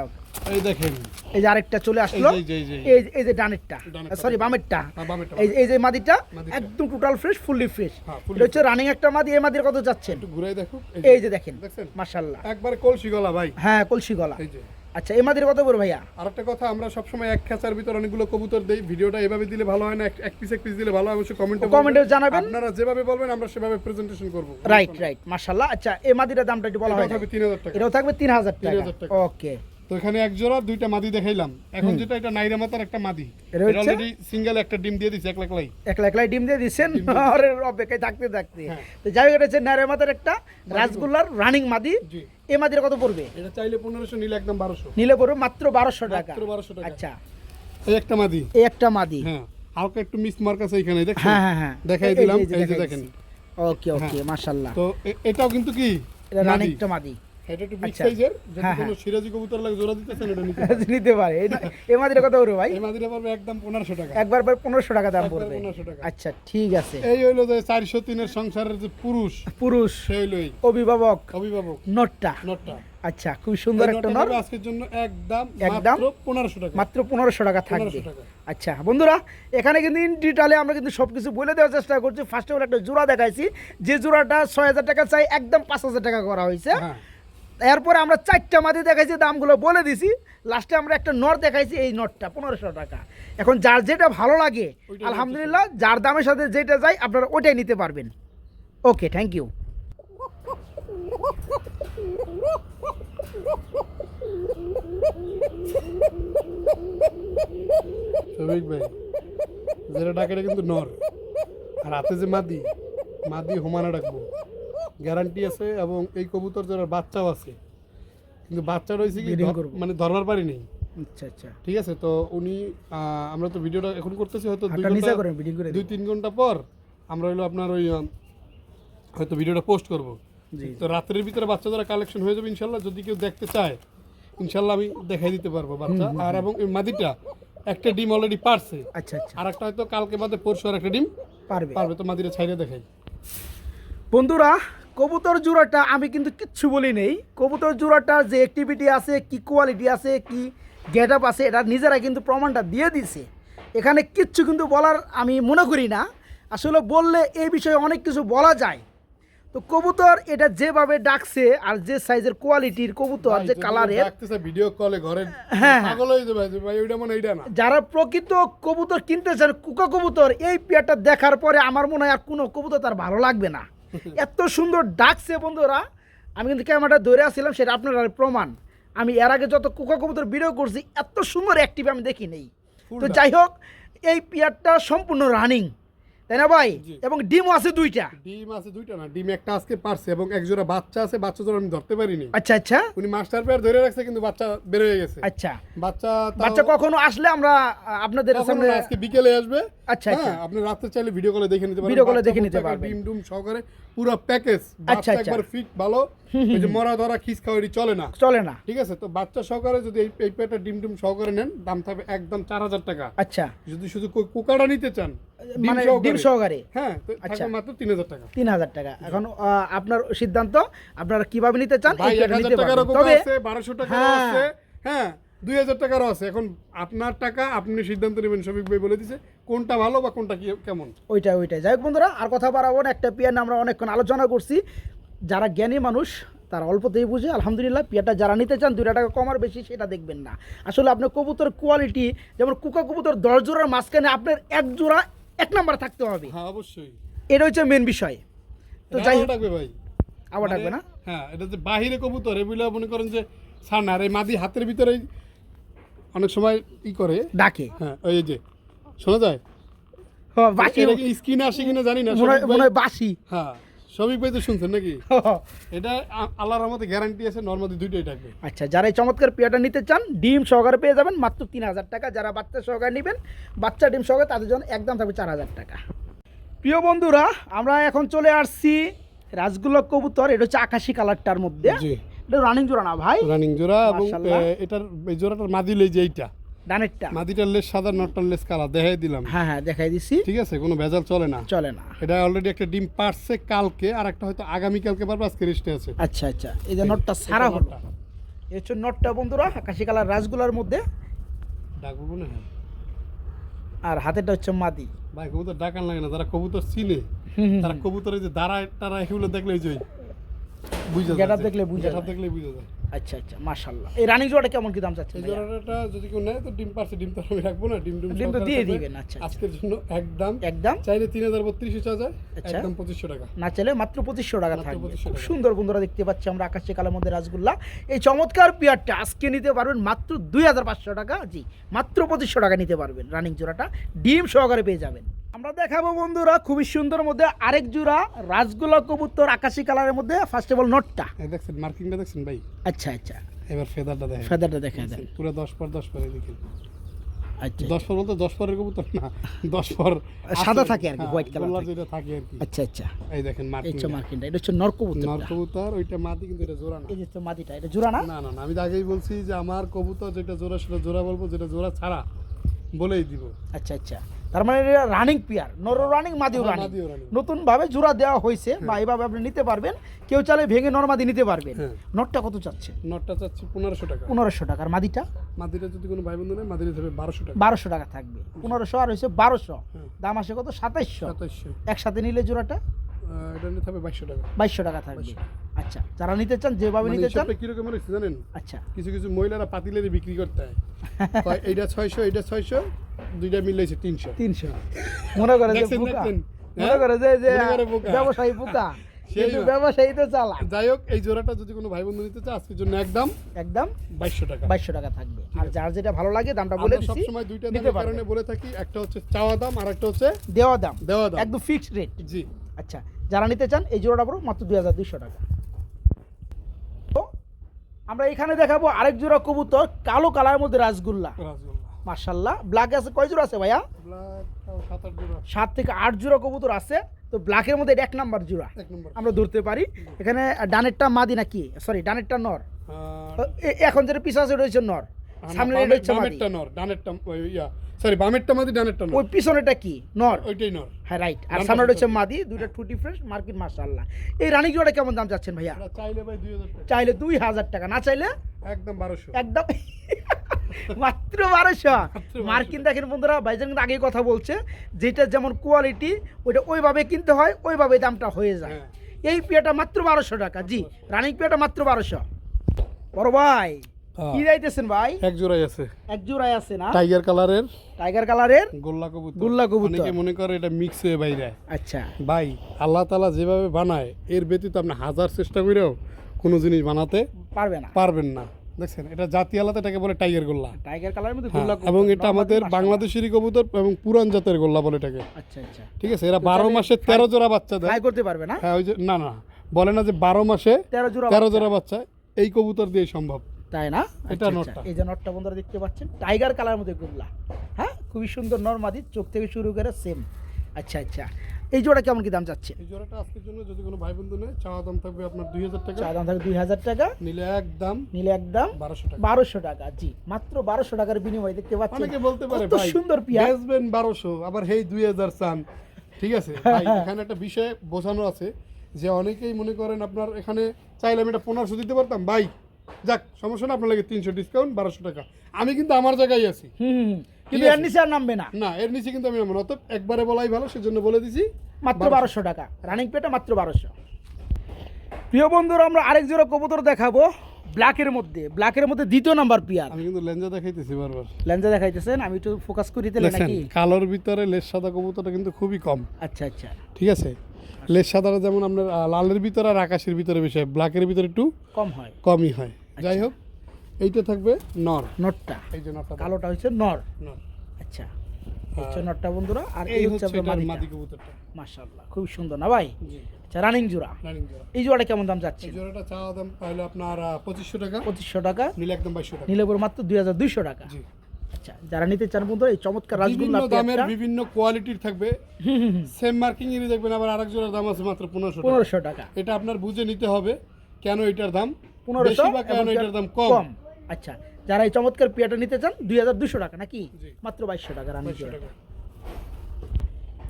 এই দেখেন, এই যে আরেকটা চলে আসলো, এই যে, এই যে, এই যে ডানেরটা, ডানেরটা। সরি বামেরটা, হ্যাঁ, বামেরটা। এই যে মাদিটা মাদিটা। একদম টোটাল ফ্রেশ, ফুললি ফ্রেশ। হ্যাঁ, fully এটা হচ্ছে রানিং একটা মাদি। এই মাদির কত যাচ্ছেন? একটু ঘুরাই দেখো, এই যে দেখেন, দেখছেন মাশাআল্লাহ, একবারে কলসি গলা ভাই। হ্যাঁ কলসি গলা। এই যে আচ্ছা, এই মাদির কত পড়বে ভাইয়া? আরেকটা কথা, আমরা সবসময় এক খাঁচার ভিতর অনেকগুলো কবুতর দেই। ভিডিওটা এভাবে দিলে ভালো হয় না, এক পিস দিলে ভালো হয়। অবশ্যই কমেন্টে জানাবেন, আপনারা যেভাবে বলবেন আমরা সেভাবে প্রেজেন্টেশন করব। রাইট রাইট, মাশাআল্লাহ। আচ্ছা, এই মাদিটার দামটা একটু বলা হয় এটা হবে 3000 টাকা। এটাও থাকবে 3000 টাকা। 3000 টাকা। ওকে, তো এখানে এক জোড়া দুইটা মাদি দেখাইলাম। এখন যেটা এটা নাইরা মাতার একটা মাদি, এটা এটা হচ্ছে? অলরেডি সিঙ্গেল একটা ডিম দিয়ে দিছে একলাই। একলা একলাই ডিম দিয়ে দিচ্ছেন আর অপেক্ষায় থাকতে থাকতে। হ্যাঁ। তো যাই হোক, এটা হচ্ছে নারে মাথার একটা রাসগোল্লার রানিং মাদি। জি, এই মাদির কত পড়বে? এটা চাইলে 1500, নিলে একদম 1200। নিলে পড়বে মাত্র 1200 টাকা। মাত্র 1200 টাকা। আচ্ছা, এই একটা মাদি, এই একটা মাদি। হ্যাঁ হালকা একটু মিস মার্ক আছে এখানে, দেখছেন? হ্যাঁ হ্যাঁ হ্যাঁ, দেখাই দিলাম, এই যে দেখেন। ওকে ওকে, মাশাআল্লাহ। তো এটাও কিন্তু কি এটা রানিং মাদি। একটা মাদি। এটা একটু বিগ আচ্ছা। সাইজের, যদি হ্যাঁ, কোনো সিরাজি কবুতর লাগে জোড়া দিতেছেন এটা নিতে নিতে পারে। এই মাদির কত পড়বে ভাই? এই মাদিটা পড়বে একদম 1500 টাকা। একবার 1500 টাকা দাম একবার পড়বে। 1500 টাকা। আচ্ছা, ঠিক আছে। এই হইলো যে 403 এর সংসারের যে পুরুষ, পুরুষ সে হইলো এই অভিভাবক অভিভাবক নটটা। নটটা। আচ্ছা, খুব সুন্দর এই একটা নটটা নর, পাবে আজকের জন্য একদম একদম মাত্র 1500 টাকা। মাত্র 1500 টাকা থাকবে। 1500 টাকা। আচ্ছা বন্ধুরা, এখানে কিন্তু ইন ডিটেলে আমরা কিন্তু সব কিছু বলে দেওয়ার চেষ্টা করছি। ফার্স্ট অফ অল একটা জোড়া দেখাইছি, যে জোড়াটা 6000 টাকা চাই, একদম 5000 টাকা করা হয়েছে। হ্যাঁ, এরপরে আমরা 4টা মাদি দেখাইছি, দামগুলো বলে দিছি। লাস্টে আমরা একটা নর দেখাইছি, এই নটটা 1500 টাকা। এখন যার যেটা ভালো লাগে, ওইটা আলহামদুলিল্লাহ, যার দামের সাথে যেটা যায় আপনারা ওটাই নিতে পারবেন। ওকে, থ্যাংক ইউ। শফিক ভাই যেটা ডাকে এটা কিন্তু নর, আর হাতে যে মাদি, মাদি হোমানা ডাকবো, গ্যারান্টি আছে। এবং এই কবুতর যারা বাচ্চাও আছে, কিন্তু বাচ্চা রয়েছে কি Breeding করবো। মানে ধরবার পারি নেই। আচ্ছা আচ্ছা, ঠিক আছে, তো উনি আমরা তো ভিডিওটা এখন করতেছি, হয়তো হাতটা নিচে করেন, বিডিং করে দিন। 2-3 ঘন্টা পর আমরা হইলো আপনার ওই হয়তো ভিডিওটা পোস্ট করব। জি, তো রাত্রের ভিতরে বাচ্চা দ্বারা কালেকশন হয়ে যাবে ইনশাল্লাহ। যদি কেউ দেখতে চায় ইনশাল্লাহ আমি দেখাই দিতে পারবো বাচ্চা। আর এবং এই মাদিটা একটা ডিম অলরেডি পারছে, আচ্ছা আচ্ছা, আর একটা হয়তো কালকে বাদে পরশু আর একটা ডিম পারবে। পারবে। তো মাদিটা ছাইরে দেখাই। বন্ধুরা, কবুতর জোড়াটা আমি কিন্তু কিচ্ছু বলি নেই। কবুতর জোড়াটা যে অ্যাক্টিভিটি আছে, কি কোয়ালিটি আছে, কি গেট আপ আছে, এটা নিজেরা কিন্তু প্রমাণটা দিয়ে দিছে। এখানে কিচ্ছু কিন্তু বলার আমি মনে করি না। আসলে বললে এই বিষয়ে অনেক কিছু বলা যায়। তো কবুতর এটা যেভাবে ডাকছে, আর যে সাইজের কোয়ালিটির কবুতর, যে কালারের, ডাকতেছে ভিডিও কলে ঘরে হ্যাঁ, পাগল হয়ে যাবে যে ভাই ওইটা মনে এইটা না। যারা প্রকৃত কবুতর কিনতে চান, কুকা কবুতর, এই পেয়ারটা দেখার পরে আমার মনে হয় আর কোনো কবুতর তার ভালো লাগবে না। এত সুন্দর ডাকছে বন্ধুরা, আমি কিন্তু ক্যামেরাটা ধরে আসছিলাম, সেটা আপনার প্রমাণ। আমি এর আগে যত কুকা কবুতর ভিডিও করছি, এত সুন্দর অ্যাক্টিভ আমি দেখি নেই। তো যাই হোক, এই পেয়ারটা সম্পূর্ণ রানিং, তাই না ভাই? জি। এবং ডিমও আছে 2টা। ডিম আছে 2টা না, ডিম একটা আজকে পারছে এবং এক জোড়া বাচ্চা আছে। বাচ্চা জোড়া আমি ধরতে পারিনি। আচ্ছা আচ্ছা উনি মাস্টার পেয়ার ধরে রাখছে, কিন্তু বাচ্চা বের হয়ে গেছে। আচ্ছা, বাচ্চা বাচ্চা কখনো আসলে আমরা আপনাদের কখনো সামনে, না, আজকে বিকেলে আসবে। আচ্ছা আচ্ছা, হ্যাঁ, আপনি রাতে চাইলে ভিডিও কলে দেখে নিতে পারেন। ভিডিও কলে বাচ্চা দেখে নিতে প্রত্যেকটা পারবেন। ডিম ডুম সহকারে পুরো প্যাকেজ। আচ্ছা, বাচ্চা আচ্ছা। একবার ফিট ভালো, এই যে মরা ধরা খিস খাওয়ারি চলে না। চলে না। ঠিক আছে, তো বাচ্চা সহকারে যদি এই পেটা ডিম ডুম সহকারে নেন, দাম থাকবে একদম 4000 টাকা। আচ্ছা, যদি শুধু কোকাটা নিতে চান মানে ডিম সহকারে, হ্যাঁ, তো আচ্ছা। থাকবে মাত্র 3000 টাকা। 3000 টাকা। এখন আপনার সিদ্ধান্ত, আপনারা কিভাবে নিতে চান। ভাই এই পেয়ারটা 1000 নিতে টাকারও পারবেন। কোকা তবে আছে, 1200 টাকারও হ্যাঁ। আছে, হ্যাঁ 2000 টাকারও আছে। এখন আপনার টাকা, আপনি সিদ্ধান্ত নেবেন। শফিক ভাই বলে দিছে কোনটা ভালো বা কোনটা কেমন। ওইটাই। যাই হোক বন্ধুরা, আর কথা বাড়াবো না। একটা পেয়ার নিয়ে আমরা অনেকক্ষণ আলোচনা করছি। যারা জ্ঞানী মানুষ তারা অল্পতেই বুঝে। আলহামদুলিল্লাহ, পেয়ারটা যারা নিতে চান 2 টাকা কম আর বেশি সেটা দেখবেন না। আসলে আপনার কবুতর কোয়ালিটি, যেমন কুকা কবুতর 10 জোড়ার মাঝখানে আপনার 1 জোড়া 1 নাম্বার থাকতে হবে। হ্যাঁ অবশ্যই, এটা হচ্ছে মেন বিষয়। তো যাই হোক, ডাকবে ভাই, আবার মানে, ডাকবে না। হ্যাঁ, এটা যে বাহিরে কবুতর, এগুলো মনে করেন যে ছানা, আর এই মাদি হাতের ভিতরে অনেক সময় ই করে ডাকে, হ্যাঁ, ওই যে শোনা যায়। বাসি, এটা কি স্কিনে আসে কিনা জানি না মনে শফিক ভাই। হয় বাসি। হ্যাঁ, সবই ভাই তো শুনছেন নাকি? এটা আল্লাহর রহমতে গ্যারান্টি আছে, নরমালি দুইটাই থাকবে। আচ্ছা, যারা এই চমৎকার পেয়ারটা নিতে চান ডিম সহকারে পেয়ে যাবেন মাত্র 3000 টাকা। যারা বাচ্চা সহকারে নেবেন, বাচ্চা ডিম সহকারে, তাদের জন্য একদম থাকবে 4000 টাকা। প্রিয় বন্ধুরা, আমরা এখন চলে আসছি রাজগুলো কবুতর। এটা হচ্ছে আকাশি কালারটার মধ্যে। জি, এটা রানিং জোড়া না ভাই? রানিং জোড়া। এবং মাশাআল্লাহ। এটার এই জোড়াটার মাদি লেজ এইটা, ডানেরটা। মাদিটার লেজ সাদা, নটটার লেজ কালা, দেখাই দিলাম। হ্যাঁ হ্যাঁ, দেখাই দিছি। ঠিক আছে, কোনো ভেজাল চলে না। চলে না। এটা অলরেডি একটা ডিম পারছে কালকে, আর একটা হয়তো আগামী কালকে পারবে, আজকে রেস্টে আছে। আচ্ছা আচ্ছা, এই যে নটটা সারা হলো। এই হচ্ছে নটটা বন্ধুরা, আকাশি কালার রাজগুলার মধ্যে। ডাকবো মনে হয়। আর হাতেরটা হচ্ছে মাদি। ভাই কবুতর ডাকান লাগে না, যারা কবুতর চিনে তারা কবুতরের যে দাঁড়ায় টারা এগুলো দেখলে ওই যে বুঝা যায়, Getup দেখলে বুঝা Getup যায়। দেখলে বুঝা যায়। আচ্ছা আচ্ছা, মাশাআল্লাহ। এই রানিং জোড়াটা কেমন কি দাম চাচ্ছেন এই ভাইয়া? জোড়াটা যদি কেউ নেয় তো ডিম পারছে, ডিম তো আমি রাখবো না, ডিম ডিম তো সহকারে দিয়ে থাকবে। দিবেন। আচ্ছা আচ্ছা। আজকের জন্য একদম একদম চাইলে 3032 চাওয়া যায়, আচ্ছা। একদম 2500 টাকা। না চাইলে মাত্র 2500 টাকা মাত্র থাকবে। 2500 খুব টাকা। সুন্দর বন্ধুরা, দেখতে পাচ্ছি আমরা আকাশি কালার মধ্যে রাসগোল্লা। এই চমৎকার পেয়ারটা আজকে নিতে পারবেন মাত্র 2500 টাকা। জি, মাত্র 2500 টাকা নিতে পারবেন। রানিং জোড়াটা ডিম সহকারে পেয়ে যাবেন। আমরা দেখাবো বন্ধুরা খুবই সুন্দর মধ্যে আরেক জোড়া রাসগোল্লা কবুতর আকাশি কালারের মধ্যে। ফার্স্ট অফ অল নটটা। এই দেখছেন মার্কিংটা দেখছেন ভাই? আচ্ছা আচ্ছা, এবার ফেদারটা দেখেন, ফেদারটা দেখা দেন। পুরো 10 পর 10 পরে দেখেন। আচ্ছা 10 পর বলতে 10 পরের কবুতর না, 10 পর সাদা আছে। থাকে আর কি, হ্যাঁ, হোয়াইট কালার গোল্লা থাকে। যেটা থাকে আর কি। আচ্ছা আচ্ছা, এই দেখেন এই মার্কিং, হচ্ছে মার্কিনটা। এটা হচ্ছে নর কবুতর। নর কবুতর, ওইটা মাদি, কিন্তু এটা জোড়া না। এই যে তো মাদিটা, এটা জোড়া না? না না না, আমি তো আগেই বলছি যে আমার কবুতর যেটা জোড়া সেটা জোড়া বলবো, যেটা জোড়া ছাড়া বলেই দিব। আচ্ছা আচ্ছা, তার মানে রানিং পেয়ার, নর রানিং মাদিও হ্যাঁ, রানিং। মাদিও running। নতুন ভাবে জোড়া দেওয়া হয়েছে বা এইভাবে আপনি নিতে পারবেন। কেউ চাইলে ভেঙে নরমাদি নিতে পারবেন। হ্যাঁ। নটটা কত চাচ্ছে? নটটা চাচ্ছি 1500 টাকা। 1500 টাকা। আর মাদিটা? মাদিটা যদি কোনো ভাই বন্ধু নেয়, মাদিটা যাবে 1200 টাকা। 1200 টাকা থাকবে। 1500 আর হয়েছে 1200। হ্যাঁ। দাম আসে কত? 2700। 2700। একসাথে নিলে জোড়াটা এটা নিতে হবে 2200 টাকা। 2200 টাকা থাকবে। আচ্ছা, যারা নিতে চান, যেভাবে মানে নিতে চান। হিসাবটা কিরকম হয়েছে জানেন? আচ্ছা কিছু কিছু মহিলারা পাতিলেরই বিক্রি করতে হয়। কয় এইটা 600, এইটা 600, দুইটা মিলাইছে 300। 300। মনে করে যে দেখছেন, বোকা, দেখছেন? মনে হ্যাঁ? করে যে মনে করে বোকা। ব্যবসায়ী বোকা, সেই কিন্তু না। ব্যবসায়ী তো চালা। যাই হোক, এই জোড়াটা যদি কোনো ভাই বন্ধু নিতে চায় আজকের জন্য একদম একদম 2200 টাকা। 2200 টাকা থাকবে। আর যার যেটা ভালো লাগে দামটা বলে আমরা দিচ্ছি, সবসময় দুইটা নিতে দামের পারবেন। কারণে বলে থাকি, একটা হচ্ছে চাওয়া দাম আর একটা হচ্ছে দেওয়া দাম, দেওয়া দাম। একদম ফিক্সড রেট। জি, আচ্ছা, যারা নিতে চান এই জোড়াটা পুরো মাত্র 2200 টাকা। তো আমরা এখানে দেখাবো আরেক জোড়া কবুতর, কালো কালারের মধ্যে রাসগোল্লা। রাসগোল্লা। মাশাআল্লাহ। ব্ল্যাক আছে কয় জোড়া আছে ভাইয়া? ব্ল্যাক 7-8 জোড়া। 7 থেকে 8 জোড়া কবুতর আছে। তো ব্ল্যাকের মধ্যে এটা 1 নাম্বার জোড়া এক নম্বর। আমরা ধরতে পারি। এখানে ডানেরটা মাদি নাকি, সরি ডানেরটা নর। এখন যেটা পিছনে আছে ওটা হচ্ছে নর, সামনে এটা হচ্ছে মাদি। বামেরটা নর, ডানেরটা ওই সরি বামেরটা মাদি, ডানেরটা নর। ওই পিছনেটা কি নর? ওইটাই নর। হ্যাঁ রাইট। আর ডান সামনে পাশে হচ্ছে মাদি। দুইটা টু ডিফারেন্ট মার্কেট। মাশাআল্লাহ। এই রানিং জোড়া কেমন দাম যাচ্ছেন ভাইয়া? এটা চাইলে ভাই 2000 টাকা, চাইলে 2000 টাকা, না চাইলে একদম 1200। একদম মাত্র 1200। মার্কিন দেখেন বন্ধুরা, ভাইজান কিন্তু আগেই কথা বলছে, যেটা যেমন কোয়ালিটি ওইটা ওইভাবে কিনতে হয়, ওইভাবে দামটা হয়ে যায়। হ্যাঁ। এই পেয়াটা মাত্র 1200 টাকা। জি, রানিং পেয়াটা মাত্র 1200। বড় ভাই কি যাইতেছেন ভাই? এক জোড়াই আছে, এক জোড়ায় আছে না? টাইগার কালারের টাইগার কালারের গোল্লা কবুতর। গোল্লা কবুতর। অনেকে মনে করে এটা মিক্স হয়ে বাইরে। আচ্ছা ভাই আল্লাহ তাআলা যেভাবে বানায়, এর ব্যতীত আপনি হাজার চেষ্টা করেও কোনো জিনিস বানাতে পারবে না। পারবেন না। দেখছেন, এটা জাতি আলাদা, এটাকে বলে টাইগার গোল্লা। টাইগার কালারের মধ্যে হ্যাঁ, গোল্লা কবুতর। এবং এটা আমাদের মাশাআল্লাহ। বাংলাদেশেরই কবুতর এবং পুরান জাতের গোল্লা বলে এটাকে। আচ্ছা আচ্ছা, ঠিক আছে, এরা 12 মাসে 13 জোড়া বাচ্চা দেয়। ট্রাই করতে পারবে না? হ্যাঁ, ওই যে না না, বলে না যে 12 মাসে 13 জোড়া 13 বাচ্চা। জোড়া বাচ্চা, এই কবুতর দিয়ে সম্ভব। তাই না? এটা আচ্ছা, নটটা। আচ্ছা। এই যে নটটা বন্ধুরা দেখতে পাচ্ছেন, টাইগার কালারের মধ্যে গোল্লা। হ্যাঁ, খুবই সুন্দর নরমাদি, চোখ থেকে শুরু করে সেম। আচ্ছা আচ্ছা, এই জোড়া কেমন কি দাম যাচ্ছে? এই জোড়াটা আজকের জন্য যদি কোনো ভাই বন্ধু নেয়, চাওয়া দাম থাকবে আপনার 2000 টাকা, চা দাম থাকে 2000 টাকা, নিলে একদম নিলে একদম 1200 টাকা। 1200 টাকা। জি, মাত্র 1200 টাকার বিনিময়ে দেখতে পাচ্ছেন। অনেকে বলতে পারে কত ভাই সুন্দর পিয়া। বেচবেন 1200, আবার হেই 2000 চান। ঠিক আছে ভাই, এখানে একটা বিষয় বোঝানো আছে যে অনেকেই মনে করেন আপনার এখানে চাইলে আমি এটা 1500 দিতে পারতাম, ভাই যাক সমস্যা না, আপনার লাগে 300 ডিসকাউন্ট 1200 টাকা। আমি কিন্তু আমার জায়গায় আছি, হুম, কিন্তু ঠিক এর আছে। নিচে আর নামবে না। না এর নিচে কিন্তু আমি নামবো না। অতএব একবারে বলাই ভালো, সেজন্য বলে দিছি মাত্র 1200 টাকা রানিং পেটা, মাত্র 1200। প্রিয় বন্ধুরা, আমরা আরেক জোড়া কবুতর দেখাবো ব্ল্যাকের মধ্যে। ব্ল্যাকের মধ্যে দ্বিতীয় নাম্বার পিয়ার। আমি কিন্তু লেঞ্জা দেখাইতেছি বারবার। লেন্সে দেখাইতেছেন, আমি একটু ফোকাস করি তাহলে দেখছেন, নাকি? কালোর ভিতরে লেজ সাদা কবুতরটা কিন্তু খুবই কম। আচ্ছা আচ্ছা, ঠিক আছে, লেজ সাদাটা যেমন আপনার লালের ভিতরে আর আকাশের ভিতরে বেশি হয়, ব্ল্যাকের ভিতরে একটু কম হয়। কমই হয়। যাই হোক, এইটা থাকবে নর। নটটা এই যে নরটা কালোটা হচ্ছে নর। নর। আচ্ছা, হচ্ছে নটটা বন্ধুরা, আর এই এই হচ্ছে হচ্ছে আপনার এটার মাদিটা। মাদি কবুতরটা। মাশাআল্লাহ খুব সুন্দর না ভাই? জি, আচ্ছা রানিং জোড়া। রানিং জোড়া। এই জোড়াটা কেমন দাম যাচ্ছে? এই জোড়াটা চাওয়া দাম পাইলো আপনার 2500 টাকা, 2500 টাকা, নিলে একদম 2200 টাকা। নিলে পরে মাত্র 2200 টাকা। জি, আচ্ছা যারা নিতে চান বন্ধুরা এই চমৎকার বিভিন্ন রাজগোল্লা দামের পেয়ারটা বিভিন্ন কোয়ালিটির থাকবে, সেম মার্কিং এরই দেখবেন। আবার আরেক জোড়ার দাম আছে মাত্র 1500 টাকা। 1500 টাকা। এটা আপনার বুঝে নিতে হবে কেন এটার দাম 1500 বেশি বা কেন এবং এটার দাম কম। আচ্ছা যারা এই চমৎকার পেয়ারটা নিতে চান 2200 টাকা নাকি? জি। মাত্র 2200 টাকা রানিং 2200 জোড়া। টাকা।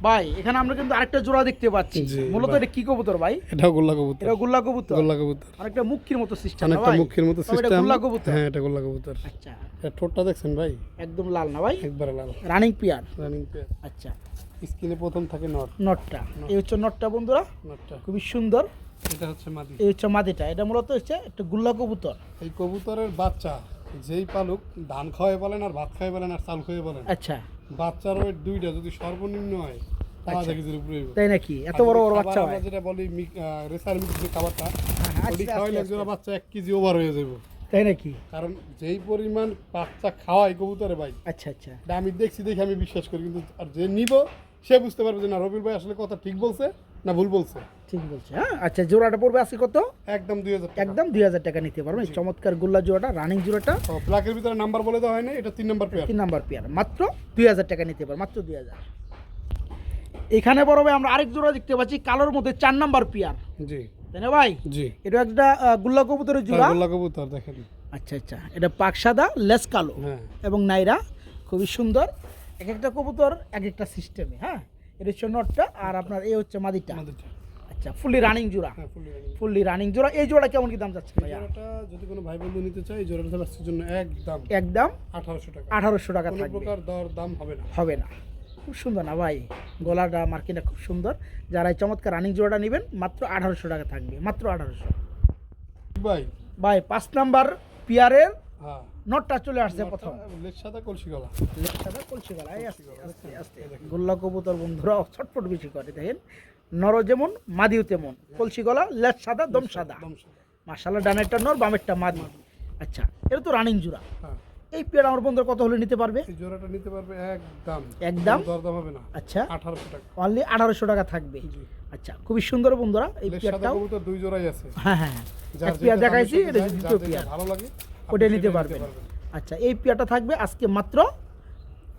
ভাই এখানে আমরা কিন্তু আরেকটা জোড়া দেখতে পাচ্ছি। জি, মূলত ভাই। এটা কি কবুতর ভাই? এটাও গোল্লা কবুতর। এটা গোল্লা কবুতর। গোল্লা কবুতর। অনেকটা মুখির মতো সিস্টেম না অনেকটা ভাই? মুখের মতো তবে এটা সিস্টেম। গোল্লা কবুতর। হ্যাঁ, এটা গোল্লা কবুতর। আচ্ছা এর ঠোঁটটা দেখছেন ভাই? একদম লাল না ভাই? একবারে লাল। Running pair. Running pair. আচ্ছা স্কিনে প্রথম থাকে নট। নটটা, এই হচ্ছে নটটা বন্ধুরা, নটটা। খুবই সুন্দর। এটা হচ্ছে মাদি। এই হচ্ছে মাদিটা, এটা মূলত হচ্ছে একটা গুল্লা কবুতর। এই কবুতরের বাচ্চা যেই পালুক, ধান খাওয়াই বলেন আর ভাত খাওয়াই বলেন আর চাল খাওয়াই বলেন, আচ্ছা বাচ্চার ওয়েট দুইটা যদি সর্বনিম্ন হয় তাহলে আচ্ছা। কেজির উপরে হইব। তাই নাকি? এত বড় বড় বাচ্চা হয়? আমরা যেটা বলি রেসার মিক্স যে খাবারটা, হ্যাঁ, ওটি আস্তে খাওয়াইলে আস্তে একজোড়া বাচ্চা 1 কেজি ওভার হয়ে যাবে। তাই নাকি? কারণ যেই পরিমাণ বাচ্চা খাওয়ায় কবুতরে ভাই, আচ্ছা আচ্ছা এটা আমি দেখছি দেখে আমি বিশ্বাস করি। কিন্তু আর যে নিব সে বুঝতে পারবে যে না রবির ভাই আসলে কথা ঠিক বলছে না ভুল বলছে। ঠিক বলছে। হ্যাঁ আচ্ছা জোড়াটা পড়বে আজকে কত? একদম 2000 টাকা। একদম 2000 টাকা নিতে পারবেন এই চমৎকার গুল্লা জোড়াটা, রানিং জোড়াটা। তো ব্ল্যাকের ভিতরে নাম্বার বলে দেওয়া হয় না, এটা 3 নাম্বার পেয়ার। 3 নাম্বার পেয়ার, মাত্র 2000 টাকা নিতে পারবেন, মাত্র 2000। এখানে বড় ভাই আমরা আরেক জোড়া দেখতে পাচ্ছি কালোর মধ্যে 4 নাম্বার পেয়ার, জি তাই না ভাই? জি, এটা একটা গুল্লা কবুতরের জোড়া। গোল্লা কবুতর দেখেন। আচ্ছা আচ্ছা, এটা পাক সাদা, লেস কালো হ্যাঁ, এবং নাইরা, খুবই সুন্দর। এক একটা কবুতর এক একটা সিস্টেমে। হ্যাঁ এটা হচ্ছে নটটা, আর আপনার এই হচ্ছে মাদিটা। আমাদেরটা। আচ্ছা ফুললি রানিং জোড়া, হ্যাঁ, ফুললি রানিং। ফুললি রানিং জোড়া। এই জোড়া কেমন কি দাম যাচ্ছে এই ভাইয়া? জোড়াটা যদি কোনো ভাই বন্ধু নিতে চায়, এই জোড়াটা বাচ্চার জন্য একদম একদম 1800 টাকা। 1800 টাকা কোনো থাকবে, প্রকার দর দাম হবে না। হবে না। খুব সুন্দর না ভাই? গলাটা মার্কিংটা খুব সুন্দর। যারা এই চমৎকার রানিং জোড়াটা নেবেন মাত্র 1800 টাকা থাকবে, মাত্র 1800। ভাই ভাই 5 নাম্বার পিয়ারের হ্যাঁ, নটটা চলে আসছে প্রথম। লেজ সাদা কলসি গলা। লেখাটা কলসি গলা, এই আস্তে আস্তে আস্তে। গোল্লা কবুতর বন্ধুরা ছটফট বেশি করে, দেখেন নর যেমন মাদিও তেমন, কলসি গলা, লেজ সাদা, দম সাদা। দম সাদা। মাশাআল্লাহ, ডানেরটা নর, বামেরটা মাদি। আচ্ছা এটা তো রানিং জোড়া। হ্যাঁ, এই পেয়ার আমার বন্ধুর কত হলে নিতে পারবে? এই জোড়াটা নিতে পারবে একদম একদম? কোনো দরদাম হবে না। আচ্ছা 1800 টাকা। অনলি 1800 টাকা থাকবে। জি। আচ্ছা খুবই সুন্দর বন্ধুরা এই লেজ সাদা পেয়ারটাও। কবুতর দুই জোড়াই আছে। হ্যাঁ হ্যাঁ হ্যাঁ। যার এক পেয়ার যেটা দেখাইছি, দামের এটা সাথে দ্বিতীয় যায়, যার পেয়ার, যেটা ভালো লাগে ওটা আপনি নিতে সেটা পারবেন। আচ্ছা এই পেয়ারটা থাকবে আজকে মাত্র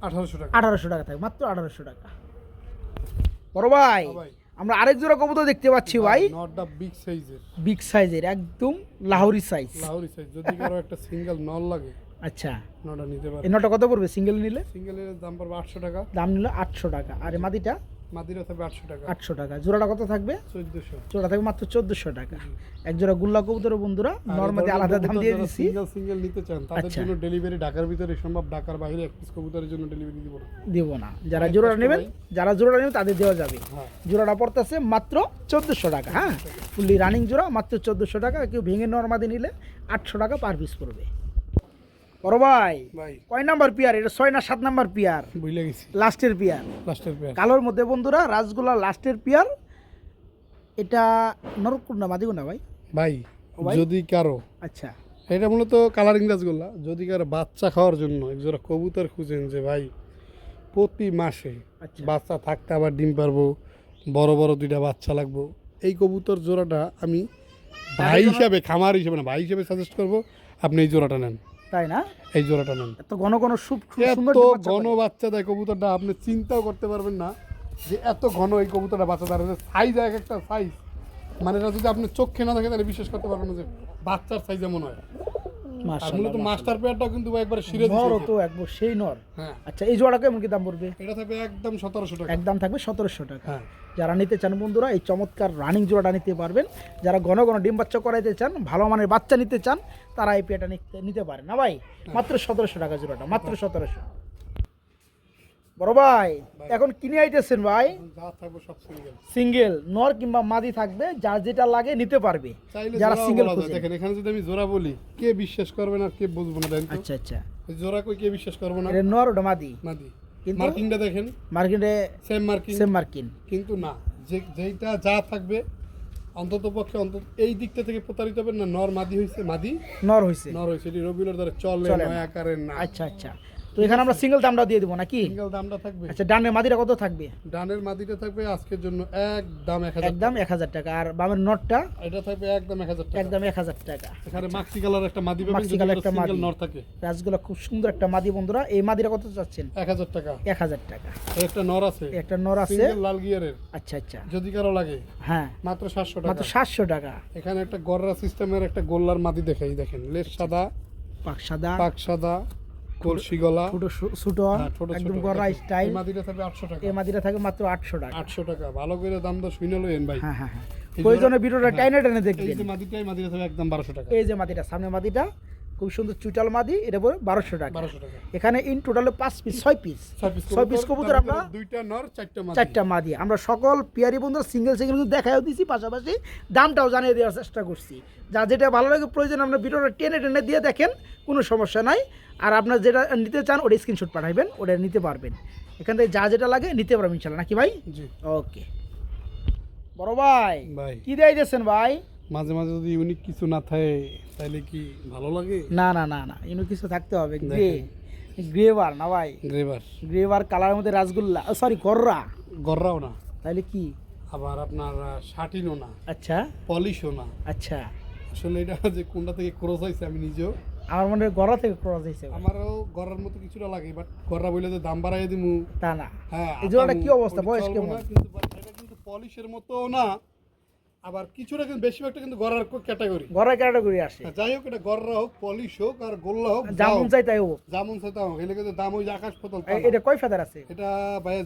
1800 টাকা। 1800 টাকা থাকবে, মাত্র 1800 টাকা। বড় ভাই হ্যাঁ ভাই। আমরা আরেক জোড়া কবুতর দেখতে পাচ্ছি ভাই, নটটা বিগ সাইজের, বিগ সাইজের, একদম লাহোরি সাইজ। লাহোরি সাইজ। যদি কারো একটা সিঙ্গেল নল লাগে আচ্ছা নটা নিতে পারে। এই নটা কত পড়বে সিঙ্গেল নিলে? সিঙ্গেলের দাম পড়বে 800 টাকা, দাম নিলে 800 টাকা, আর এই মাদিটা মাদিরা থাকবে 800 টাকা, 800 টাকা। জোড়াটা কত থাকবে? 1400। জোড়া থাকবে মাত্র 1400 টাকা। এক জোড়া গুল্লা কবুতর বন্ধুরা নর্মালি আলাদা দাম দিয়ে দিচ্ছি। সিঙ্গেল সিঙ্গেল নিতে চান তাদের আচ্ছা। জন্য ডেলিভারি ঢাকার ভিতরে সম্ভব, ঢাকার বাইরে এক পিস কবুতরের জন্য ডেলিভারি দিব না। দেব না। যারা জোড়াটা নেবেন, যারা জোড়াটা নেবেন তাদের দেওয়া যাবে। হ্যাঁ, জোড়াটা পড়তেছে মাত্র 1400 টাকা। হ্যাঁ ফুললি রানিং জোড়া মাত্র 1400 টাকা। কেউ ভেঙে নর্মাদি নিলে 800 টাকা পার পিস পড়বে। বড় ভাই ভাই কয় নাম্বার পিয়ার? এটা 6 না 7 নাম্বার পিয়ার? বুঝলে গেছি, লাস্টের পিয়ার, লাস্টের পেয়ার। কালোর মধ্যে বন্ধুরা রাসগোল্লা লাস্টের পিয়ার। এটা নরকুন্ডা মাদিগুন্ডা ভাই? ভাই ভাই? যদি কারো, আচ্ছা এটা মূলত কালারিং রাসগোল্লা, যদি কারো বাচ্চা খাওয়ার জন্য একজোড়া কবুতর খুঁজেন যে ভাই প্রতি মাসে আচ্ছা বাচ্চা থাকতে আবার ডিম পারবো, বড় বড় দুইটা বাচ্চা লাগবো, এই কবুতর জোড়াটা আমি ভাই হিসাবে, খামার হিসাবে না, ভাই হিসাবে সাজেস্ট করবো আপনি এই জোড়াটা নেন। তাই না? এই জোড়াটা নেন। এত ঘন ঘন সুন্দর এত ডিম বাচ্চা ঘন করে। বাচ্চা দেয় কবুতরটা, আপনি চিন্তাও করতে পারবেন না যে এত ঘন এই কবুতরটা বাচ্চা দেয়। সাইজ এক একটা সাইজ, মানে এটা যদি আপনি চোখে না থাকে তাহলে বিশ্বাস করতে পারবেন না যে বাচ্চার সাইজ এমন হয়। আর মাশাআল্লাহ, মূলত মাস্টার পেয়ারটাও কিন্তু ভাই একবার সিরে নর দিয়েছে। তো একবার সেই নর। হ্যাঁ, আচ্ছা এই জোড়াটা কেমন কি দাম পড়বে? এটা থাকবে একদম 1700 টাকা। একদম থাকবে 1700 টাকা। হ্যাঁ, যারা নিতে চান বন্ধুরা এই চমৎকার রানিং জোড়াটা নিতে পারবেন। যারা ঘন ঘন ডিম বাচ্চা করাইতে চান, ভালো মানের বাচ্চা নিতে চান, তারা এই পেয়ারটা নিতে পারেন না ভাই? মাত্র 1700 টাকা জোড়াটা, মাত্র 1700। বড় ভাই এখন কিনে আইতেছেন ভাই, যা থাকবে সব সিঙ্গেল। সিঙ্গেল নর কিংবা মাদি থাকবে, যার যেটা লাগে নিতে পারবে। চাইলে যারা জোড়াও সিঙ্গেল বলা যায়। খুঁজে। দেখেন এখানে যদি আমি জোড়া বলি কে বিশ্বাস করবে না কে বুঝবো না, দেখেন তো। আচ্ছা আচ্ছা, এই জোড়া কই কে বিশ্বাস করবে না। এটা নর ওটা মাদি, মাদি কিন্তু মার্কিংটা দেখেন, মার্কেটে সেম মার্কিং, সেম মার্কিন। কিন্তু না যেইটা যা থাকবে অন্তত পক্ষে এই দিকটা থেকে প্রতারিত হবেন না। নর মাদি হইছে, মাদি নর হয়েছে। নর হইছে, এটি রবিউলের দ্বারা চলে চলে না। নয় আকারের না। আচ্ছা আচ্ছা, তো এখানে আমরা সিঙ্গেল দামটা দিয়ে দেবো নাকি? সিঙ্গেল দামটা থাকবে। আচ্ছা, ডানের মাদিটা কত থাকবে? ডানের মাদিটা থাকবে আজকের জন্য একদম 1000 একদম 1000 টাকা। আর বামের নটটা এটা থাকবে একদম 1000 টাকা। একদম 1000 টাকা। এখানে মাক্সি কালার একটা মাদি পাবেন, মাক্সি যদি কালার একটা একটা সিঙ্গেল মাদি। নর থাকে রাজগুলো খুব সুন্দর একটা মাদি বন্ধুরা। এই মাদিটা কত চাচ্ছেন? 1000 টাকা। 1000 টাকা। আর একটা নর আছে, একটা নর আছে, সিঙ্গেল লাল গিয়ারের, আচ্ছা আচ্ছা, যদি কারো লাগে হ্যাঁ মাত্র 700 মাত্র টাকা। 700 টাকা। এখানে একটা গররা সিস্টেমের একটা গোল্লার মাদি দেখাই, দেখেন লেজ সাদা, পাক সাদা, পাক সাদা, কলসি গলা, ছোট ছোটো, হ্যাঁ, ছোট একদম ছোট। গড়া স্টাইল। এই মাদিটা থাকবে 800 টাকা। এই মাদিটা থাকে মাত্র 800 টাকা। 800 টাকা। ভালো করে দাম দর শুনে লইেন ভাই। হ্যাঁ হ্যাঁ হ্যাঁ, এই প্রয়োজনে জোড়া- ভিডিওটা টাইনে টাইনে এই দেখবেন। যে মাদিটাই, মাদিটা থাকবে একদম 1200 টাকা। এই যে মাদিটা, সামনে মাদিটা খুব সুন্দর চুটাল মাদি, এটা পড়বে 1200 টাকা। 1200 টাকা। এখানে in total 5 piece 6 piece 6 piece কবুতর আমরা দুইটা নর, চারটা মাদি। 4টা মাদি আমরা সকল পিয়ারি বন্ধুরা সিঙ্গেল সিঙ্গেল দেখাও দিছি, পাশাপাশি দামটাও জানিয়ে দেওয়ার চেষ্টা করছি। যা যেটা ভালো লাগে প্রয়োজন আপনার ভিডিওটা টেনে টেনে দিয়ে দেখেন, কোনো সমস্যা নাই। আর আপনার যেটা নিতে চান ওটা স্ক্রিনশট পাঠাবেন, ওটা নিতে পারবেন। এখান থেকে যা যেটা লাগে নিতে পারবেন ইনশাল্লাহ, নাকি ভাই? জি ওকে বড় ভাই, ভাই। কি দিয়ে দিয়েছেন ভাই? মাঝে মাঝে যদি ইউনিক কিছু না থাকে তাহলে কি ভালো লাগে? না না না না, ইউনিক কিছু থাকতে হবে। গ্রেভার না ভাই, গ্রেভার। গ্রেভার কালারের মধ্যে রাসগোল্লা, সরি গররা, গররাও না, তাহলে কি? আবার আপনার শাটিনও না, আচ্ছা পলিশও না। আচ্ছা, আসলে এটা যে কোনটা থেকে ক্রস হয়েছে আমি নিজেও, আমার মনে হয় গররা থেকে ক্রস হয়েছে ভাই। আমারও গররার মতো কিছুটা লাগে, বাট গররা বলে যে দাম বাড়াই দিমু, তা না। হ্যাঁ। এই জোড়াটা কি আপামু, অবস্থা, ওটা বয়স চলবো কেমন? না, কিন্তু but এটা কিন্তু পলিশের মতো না, আবার কিছুটা কিন্তু বেশিরভাগটা কিন্তু গররার ক্যাটাগরি। গররা ক্যাটাগরি আসে, যাই হোক, এটা গররা হোক, পলিশ হোক, আর গোল্লা হোক, যেমন চাই তাই হোক। যেমন সেটা হোক, এলে কিন্তু দাম ওই যে আকাশ পাতাল তা না। এটা কয় ফেদার আছে? এটা ভাইয়া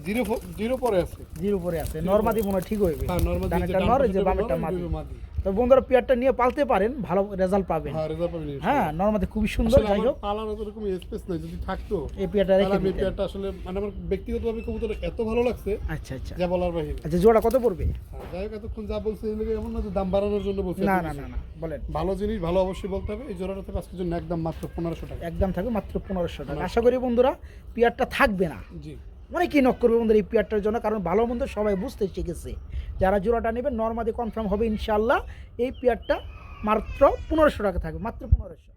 জিরো পরে আছে। জিরো উপরে আছে। নরমাদি মনে হয় ঠিক হইবে। হ্যাঁ, নরমাল ডানেরটা নর, এই যে বামেরটা মাদি। তো বন্ধুরা পেয়ারটা নিয়ে পালতে পারেন, ভালো রেজাল্ট পাবেন। হ্যাঁ, রেজাল্ট পাবেন ইনশাআল্লাহ। হ্যাঁ, নরমাদি খুবই সুন্দর। আসলে যাই আমার হোক, পালার অত রকম স্পেস নাই, যদি থাকতো এই পেয়ারটা তাহলে রেখে আমি এই দিতেন। পেয়ারটা আসলে মানে আমার ব্যক্তিগতভাবে কবুতর এত ভালো লাগছে আচ্ছা আচ্ছা যা বলার বাহিরে। আচ্ছা, জোড়া কত পড়বে? হ্যাঁ, যাই হোক, এতক্ষণ যা বলছে এই লেগে এমন না যে দাম বাড়ানোর জন্য বলছে। না এত না কিছু। না না, বলেন। ভালো জিনিস ভালো অবশ্যই বলতে হবে। এই জোড়াটা থেকে আজকের জন্য একদম মাত্র 1500 টাকা। একদম থাকবে মাত্র 1500 টাকা। আশা করি বন্ধুরা পেয়ারটা থাকবে না, জি, অনেকেই নক করবে বন্ধুরা এই পেয়ারটার জন্য, কারণ ভালো মন্দ সবাই বুঝতে শিখেছে। যারা জোড়াটা নেবেন নরমাদি কনফার্ম হবে ইনশাল্লাহ। এই পেয়ারটা মাত্র 1500 টাকা থাকবে, মাত্র 1500।